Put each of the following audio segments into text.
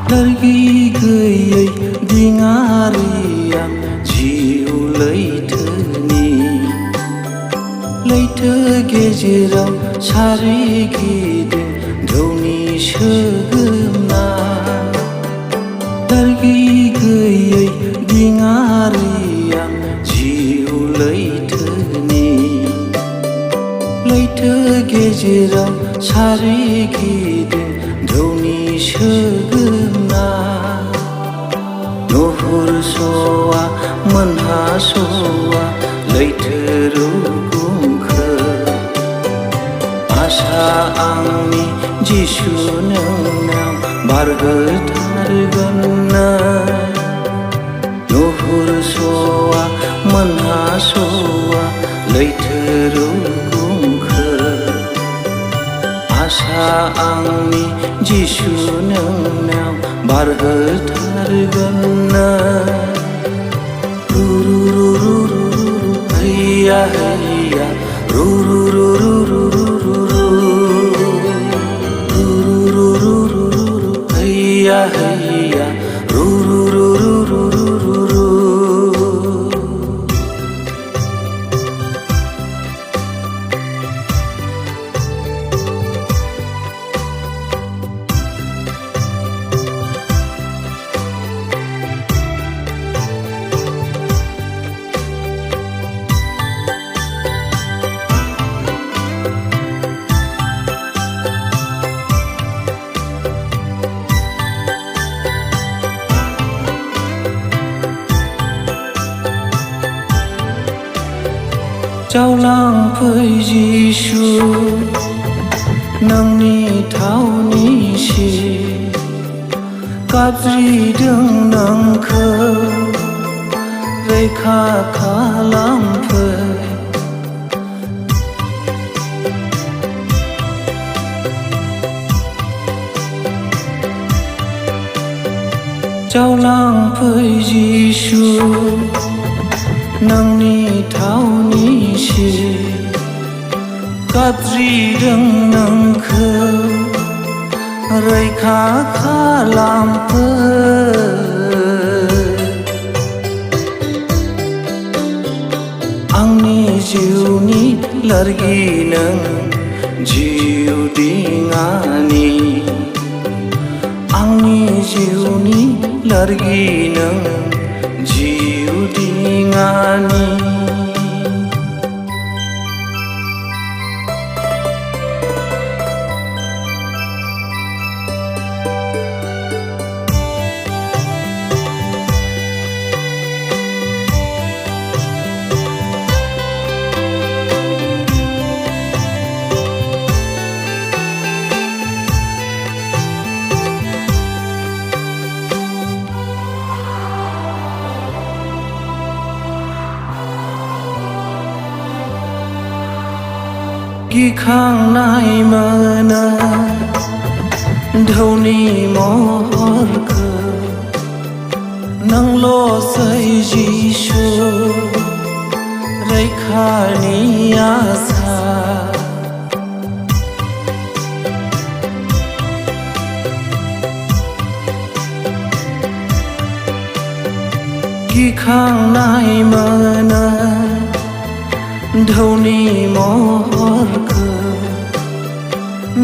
लोरगि गैयै दिङारिया जिउ लैथोनि लैथो गेजेराव सारिगिदिं धौनि सोगोमनाय लोरगि गैयै दिङारिया जिउ लैथोनि लैथो गेजेराव सारिगिदिं धौनि सोगोमनाय नुहुरस'आ मोनहास'आ लैथो रुगुंखौ आसा आंनि जिसु नोंनाव बारहोथारगोन नुहुरस'आ मोनहास'आ लैथो रुगुंखौ आसा आंनि जिसु नोंनाव बारहोथारगोन हैया हैया हैया हैया जावलांफै जिसु नोंनि थावनिसिम गाबज्रिदों नोंखौ रैखा खालामफै जावलांफै जिसु नोंनि थावनिसिम गाबज्रिदों नोंखौ रैखा खालामफै आंनि जिउनि लोरगि नों जिउ दिङानि आंनि जिउनि लोरगि नों जिउ दिङानि गिखांनाय मोनो धौनि महरखौ नोंल'सै जिसु रैखानि आसा गिखांनाय मोनो धौनि महरखौ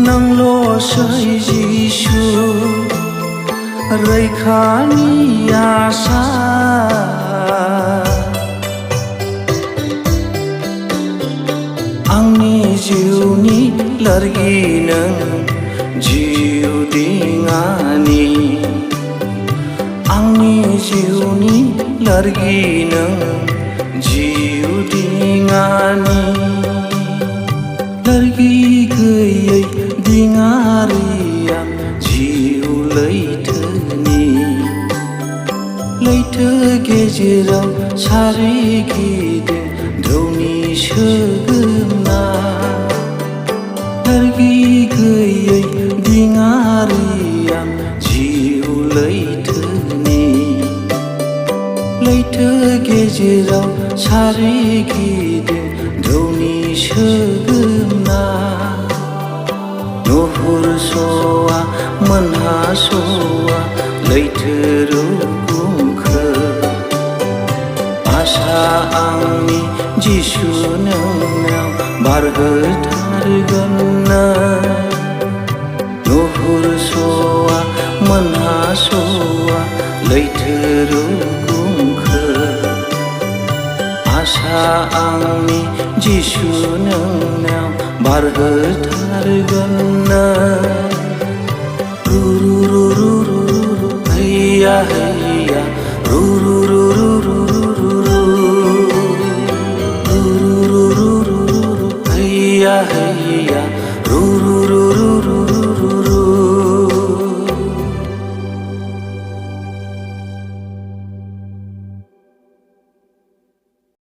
नोंल'सै जिसु रैखानि आसा आंनि जिउनि लोरगि नों जिउ दिङानि आंनि जिउनि लोरगि नों जिउ दिङानि लोरगि गैयै दिङारिया जिउ लैथोनि लैथो गेजेराव सारिगिदिं धौनि सोगोमनाय लोरगि गैयै दिङारिया जिउ लैथोनि लैथो गेजेराव सारिगिदिं धौनि सोगोमनाय नुहुरस'आ मोनहास'आ आंनि जिसु नोंनाव बारहोथारगोन नुहुरस'आ मोनहास'आ लैथो रुगुंखो आसा आंनि जिसु नोंनाव बारहोथारगोन रु रु रु रु रु हैया हैया रु रु रु रु